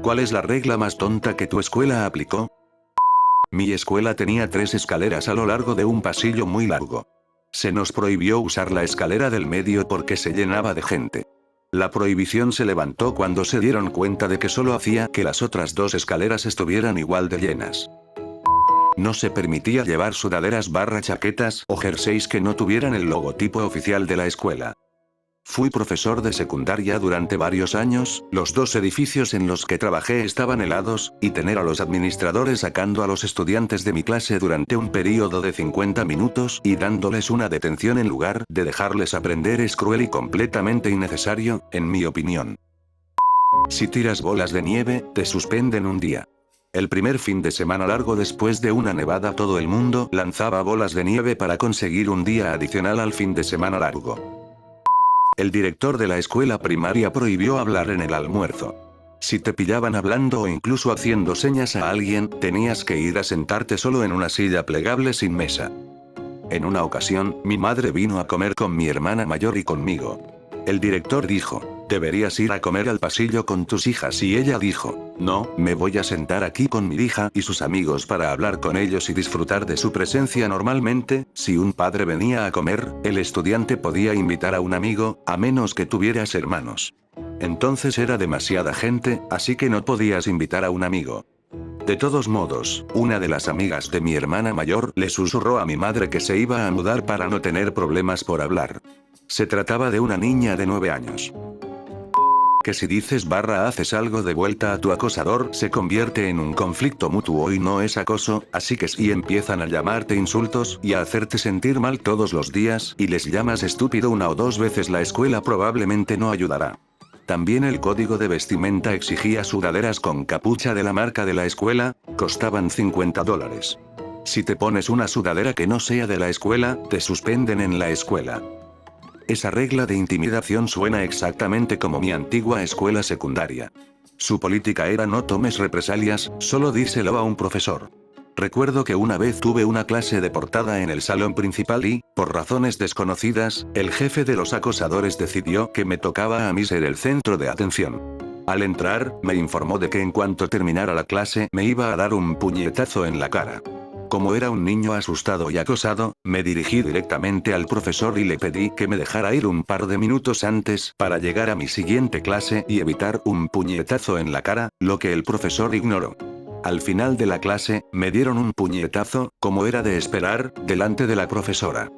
¿Cuál es la regla más tonta que tu escuela aplicó? Mi escuela tenía 3 escaleras a lo largo de un pasillo muy largo. Se nos prohibió usar la escalera del medio porque se llenaba de gente. La prohibición se levantó cuando se dieron cuenta de que solo hacía que las otras 2 escaleras estuvieran igual de llenas. No se permitía llevar sudaderas / chaquetas o jerseys que no tuvieran el logotipo oficial de la escuela. Fui profesor de secundaria durante varios años, los 2 edificios en los que trabajé estaban helados, y tener a los administradores sacando a los estudiantes de mi clase durante un periodo de 50 minutos y dándoles una detención en lugar de dejarles aprender es cruel y completamente innecesario, en mi opinión. Si tiras bolas de nieve, te suspenden un día. El primer fin de semana largo después de una nevada todo el mundo lanzaba bolas de nieve para conseguir un día adicional al fin de semana largo. El director de la escuela primaria prohibió hablar en el almuerzo. Si te pillaban hablando o incluso haciendo señas a alguien, tenías que ir a sentarte solo en una silla plegable sin mesa. En una ocasión, mi madre vino a comer con mi hermana mayor y conmigo. El director dijo, deberías ir a comer al pasillo con tus hijas, y ella dijo, no, me voy a sentar aquí con mi hija y sus amigos para hablar con ellos y disfrutar de su presencia. Normalmente, si un padre venía a comer, el estudiante podía invitar a un amigo, a menos que tuvieras hermanos. Entonces era demasiada gente, así que no podías invitar a un amigo. De todos modos, una de las amigas de mi hermana mayor le susurró a mi madre que se iba a mudar para no tener problemas por hablar. Se trataba de una niña de 9 años. Que si dices / haces algo de vuelta a tu acosador se convierte en un conflicto mutuo y no es acoso, así que si empiezan a llamarte insultos y a hacerte sentir mal todos los días y les llamas estúpido 1 o 2 veces, la escuela probablemente no ayudará. También el código de vestimenta exigía sudaderas con capucha de la marca de la escuela, costaban $50. Si te pones una sudadera que no sea de la escuela, te suspenden en la escuela. Esa regla de intimidación suena exactamente como mi antigua escuela secundaria. Su política era no tomes represalias, solo díselo a un profesor. Recuerdo que una vez tuve una clase de portada en el salón principal y, por razones desconocidas, el jefe de los acosadores decidió que me tocaba a mí ser el centro de atención. Al entrar, me informó de que en cuanto terminara la clase me iba a dar un puñetazo en la cara. Como era un niño asustado y acosado, me dirigí directamente al profesor y le pedí que me dejara ir un par de minutos antes para llegar a mi siguiente clase y evitar un puñetazo en la cara, lo que el profesor ignoró. Al final de la clase, me dieron un puñetazo, como era de esperar, delante de la profesora.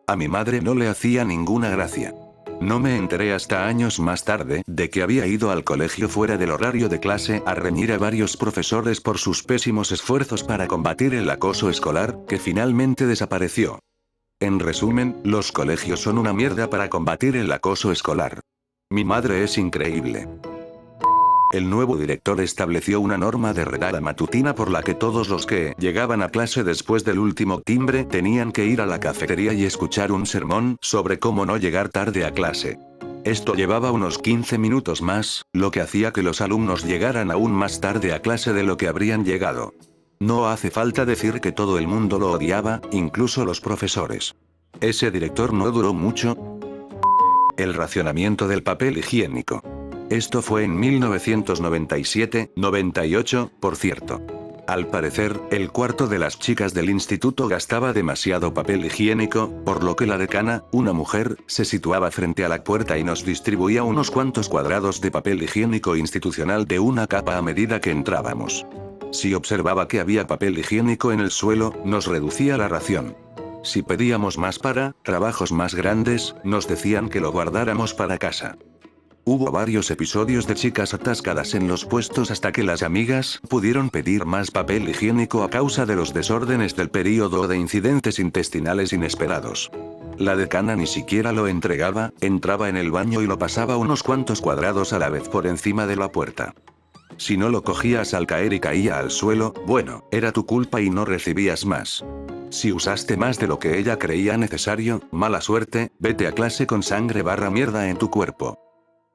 A mi madre no le hacía ninguna gracia. No me enteré hasta años más tarde de que había ido al colegio fuera del horario de clase a reñir a varios profesores por sus pésimos esfuerzos para combatir el acoso escolar, que finalmente desapareció. En resumen, los colegios son una mierda para combatir el acoso escolar. Mi madre es increíble. El nuevo director estableció una norma de redada matutina por la que todos los que llegaban a clase después del último timbre tenían que ir a la cafetería y escuchar un sermón sobre cómo no llegar tarde a clase. Esto llevaba unos 15 minutos más, lo que hacía que los alumnos llegaran aún más tarde a clase de lo que habrían llegado. No hace falta decir que todo el mundo lo odiaba, incluso los profesores. Ese director no duró mucho. El racionamiento del papel higiénico. Esto fue en 1997-98, por cierto. Al parecer, el cuarto de las chicas del instituto gastaba demasiado papel higiénico, por lo que la decana, una mujer, se situaba frente a la puerta y nos distribuía unos cuantos cuadrados de papel higiénico institucional de una capa a medida que entrábamos. Si observaba que había papel higiénico en el suelo, nos reducía la ración. Si pedíamos más para trabajos más grandes, nos decían que lo guardáramos para casa. Hubo varios episodios de chicas atascadas en los puestos hasta que las amigas pudieron pedir más papel higiénico a causa de los desórdenes del período o de incidentes intestinales inesperados. La decana ni siquiera lo entregaba, entraba en el baño y lo pasaba unos cuantos cuadrados a la vez por encima de la puerta. Si no lo cogías al caer y caía al suelo, bueno, era tu culpa y no recibías más. Si usaste más de lo que ella creía necesario, mala suerte, vete a clase con sangre / mierda en tu cuerpo.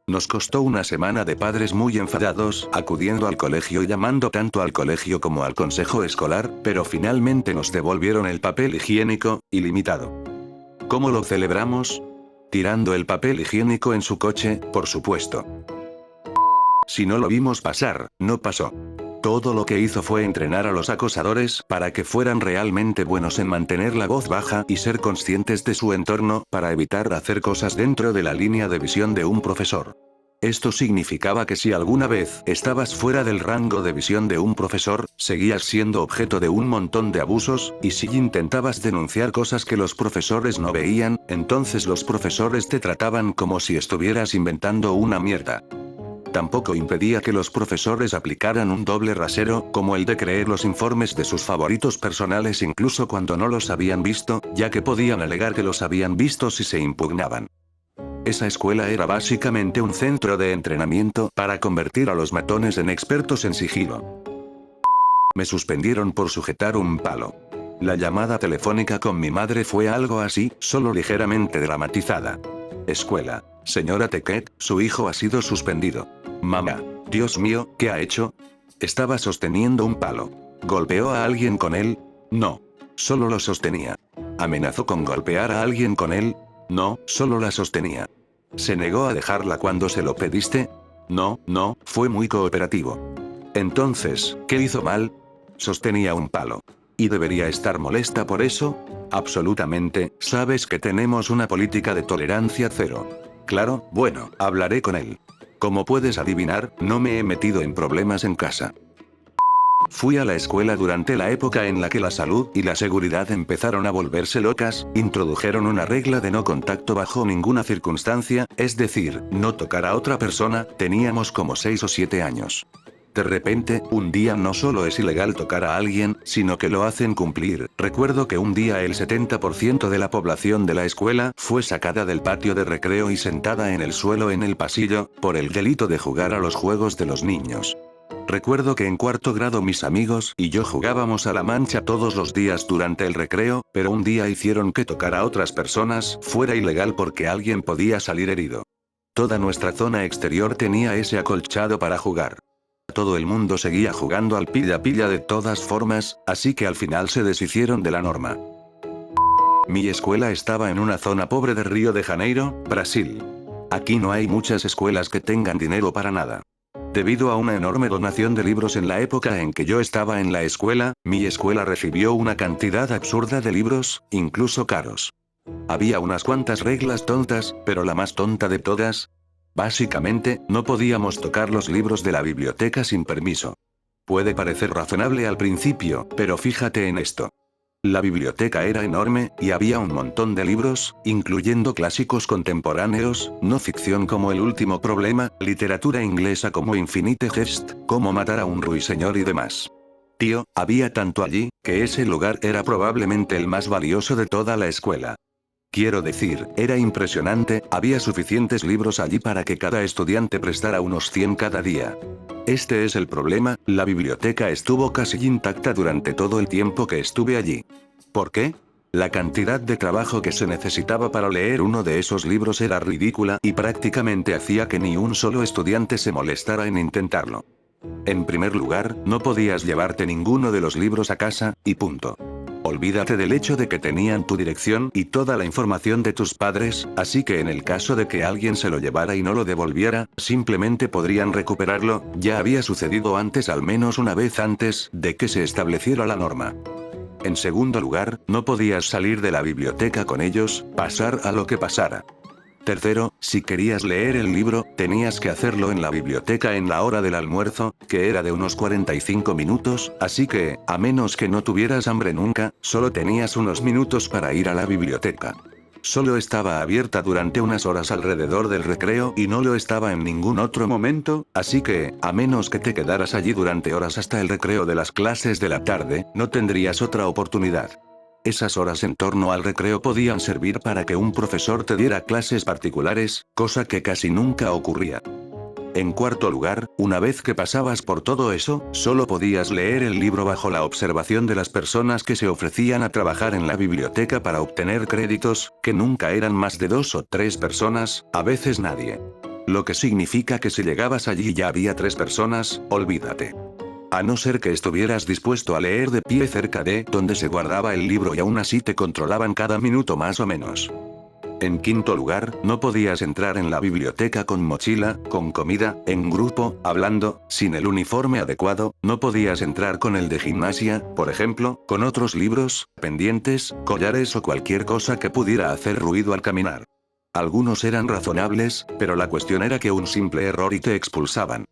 Nos costó una semana de padres muy enfadados, acudiendo al colegio y llamando tanto al colegio como al consejo escolar, pero finalmente nos devolvieron el papel higiénico, ilimitado. ¿Cómo lo celebramos? Tirando el papel higiénico en su coche, por supuesto. Si no lo vimos pasar, no pasó. Todo lo que hizo fue entrenar a los acosadores para que fueran realmente buenos en mantener la voz baja y ser conscientes de su entorno para evitar hacer cosas dentro de la línea de visión de un profesor. Esto significaba que si alguna vez estabas fuera del rango de visión de un profesor, seguías siendo objeto de un montón de abusos, y si intentabas denunciar cosas que los profesores no veían, entonces los profesores te trataban como si estuvieras inventando una mierda. Tampoco impedía que los profesores aplicaran un doble rasero, como el de creer los informes de sus favoritos personales incluso cuando no los habían visto, ya que podían alegar que los habían visto si se impugnaban. Esa escuela era básicamente un centro de entrenamiento para convertir a los matones en expertos en sigilo. Me suspendieron por sujetar un palo. La llamada telefónica con mi madre fue algo así, solo ligeramente dramatizada. Escuela. Señora Tequet, su hijo ha sido suspendido. Mamá. Dios mío, ¿qué ha hecho? Estaba sosteniendo un palo. ¿Golpeó a alguien con él? No. Solo lo sostenía. ¿Amenazó con golpear a alguien con él? No, solo la sostenía. ¿Se negó a dejarla cuando se lo pediste? No, fue muy cooperativo. Entonces, ¿qué hizo mal? Sostenía un palo. ¿Y debería estar molesta por eso? Absolutamente, sabes que tenemos una política de tolerancia cero. Claro, bueno, hablaré con él. Como puedes adivinar, no me he metido en problemas en casa. Fui a la escuela durante la época en la que la salud y la seguridad empezaron a volverse locas, introdujeron una regla de no contacto bajo ninguna circunstancia, es decir, no tocar a otra persona, teníamos como 6 o 7 años. De repente, un día no solo es ilegal tocar a alguien, sino que lo hacen cumplir. Recuerdo que un día el 70% de la población de la escuela fue sacada del patio de recreo y sentada en el suelo en el pasillo, por el delito de jugar a los juegos de los niños. Recuerdo que en cuarto grado mis amigos y yo jugábamos a la mancha todos los días durante el recreo, pero un día hicieron que tocar a otras personas fuera ilegal porque alguien podía salir herido. Toda nuestra zona exterior tenía ese acolchado para jugar. Todo el mundo seguía jugando al pilla-pilla de todas formas, así que al final se deshicieron de la norma. Mi escuela estaba en una zona pobre de Río de Janeiro, Brasil. Aquí no hay muchas escuelas que tengan dinero para nada. Debido a una enorme donación de libros en la época en que yo estaba en la escuela, mi escuela recibió una cantidad absurda de libros, incluso caros. Había unas cuantas reglas tontas, pero la más tonta de todas. Básicamente, no podíamos tocar los libros de la biblioteca sin permiso. Puede parecer razonable al principio, pero fíjate en esto. La biblioteca era enorme, y había un montón de libros, incluyendo clásicos contemporáneos, no ficción como El último problema, literatura inglesa como Infinite Jest, Cómo matar a un ruiseñor y demás. Tío, había tanto allí, que ese lugar era probablemente el más valioso de toda la escuela. Quiero decir, era impresionante, había suficientes libros allí para que cada estudiante prestara unos 100 cada día. Este es el problema, la biblioteca estuvo casi intacta durante todo el tiempo que estuve allí. ¿Por qué? La cantidad de trabajo que se necesitaba para leer uno de esos libros era ridícula y prácticamente hacía que ni un solo estudiante se molestara en intentarlo. En primer lugar, no podías llevarte ninguno de los libros a casa, y punto. Olvídate del hecho de que tenían tu dirección y toda la información de tus padres, así que en el caso de que alguien se lo llevara y no lo devolviera, simplemente podrían recuperarlo, ya había sucedido antes al menos una vez antes de que se estableciera la norma. En segundo lugar, no podías salir de la biblioteca con ellos, pasar a lo que pasara. Tercero, si querías leer el libro, tenías que hacerlo en la biblioteca en la hora del almuerzo, que era de unos 45 minutos, así que, a menos que no tuvieras hambre nunca, solo tenías unos minutos para ir a la biblioteca. Solo estaba abierta durante unas horas alrededor del recreo y no lo estaba en ningún otro momento, así que, a menos que te quedaras allí durante horas hasta el recreo de las clases de la tarde, no tendrías otra oportunidad. Esas horas en torno al recreo podían servir para que un profesor te diera clases particulares, cosa que casi nunca ocurría. En cuarto lugar, una vez que pasabas por todo eso, solo podías leer el libro bajo la observación de las personas que se ofrecían a trabajar en la biblioteca para obtener créditos, que nunca eran más de 2 o 3 personas, a veces nadie. Lo que significa que si llegabas allí y ya había 3 personas, olvídate. A no ser que estuvieras dispuesto a leer de pie cerca de donde se guardaba el libro y aún así te controlaban cada minuto más o menos. En quinto lugar, no podías entrar en la biblioteca con mochila, con comida, en grupo, hablando, sin el uniforme adecuado, no podías entrar con el de gimnasia, por ejemplo, con otros libros, pendientes, collares o cualquier cosa que pudiera hacer ruido al caminar. Algunos eran razonables, pero la cuestión era que un simple error y te expulsaban.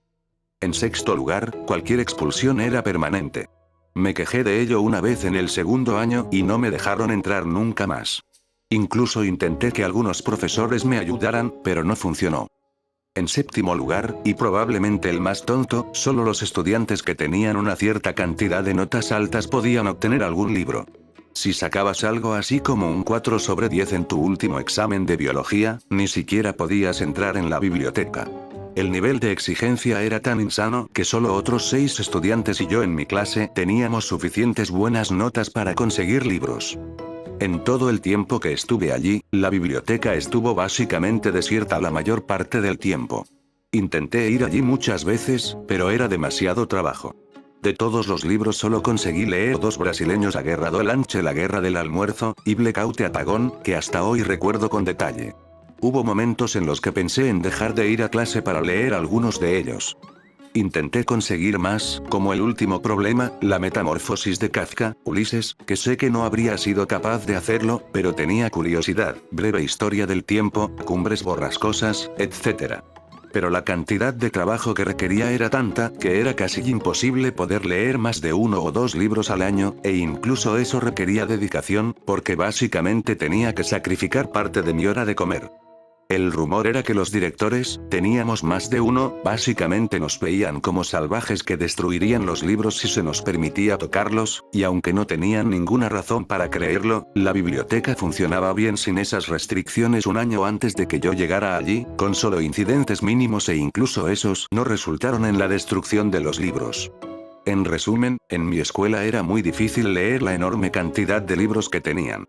En sexto lugar, cualquier expulsión era permanente. Me quejé de ello una vez en el segundo año y no me dejaron entrar nunca más. Incluso intenté que algunos profesores me ayudaran, pero no funcionó. En séptimo lugar, y probablemente el más tonto, solo los estudiantes que tenían una cierta cantidad de notas altas podían obtener algún libro. Si sacabas algo así como un 4 sobre 10 en tu último examen de biología, ni siquiera podías entrar en la biblioteca. El nivel de exigencia era tan insano que solo otros 6 estudiantes y yo en mi clase teníamos suficientes buenas notas para conseguir libros. En todo el tiempo que estuve allí, la biblioteca estuvo básicamente desierta la mayor parte del tiempo. Intenté ir allí muchas veces, pero era demasiado trabajo. De todos los libros solo conseguí leer 2 brasileños: A Guerra do Lanche, La Guerra del Almuerzo, y Blackout Apagón, que hasta hoy recuerdo con detalle. Hubo momentos en los que pensé en dejar de ir a clase para leer algunos de ellos. Intenté conseguir más, como El último problema, La metamorfosis de Kafka, Ulises, que sé que no habría sido capaz de hacerlo, pero tenía curiosidad, Breve historia del tiempo, Cumbres borrascosas, etc. Pero la cantidad de trabajo que requería era tanta, que era casi imposible poder leer más de 1 o 2 libros al año, e incluso eso requería dedicación, porque básicamente tenía que sacrificar parte de mi hora de comer. El rumor era que los directores, teníamos más de uno, básicamente nos veían como salvajes que destruirían los libros si se nos permitía tocarlos, y aunque no tenían ninguna razón para creerlo, la biblioteca funcionaba bien sin esas restricciones un año antes de que yo llegara allí, con solo incidentes mínimos, e incluso esos no resultaron en la destrucción de los libros. En resumen, en mi escuela era muy difícil leer la enorme cantidad de libros que tenían.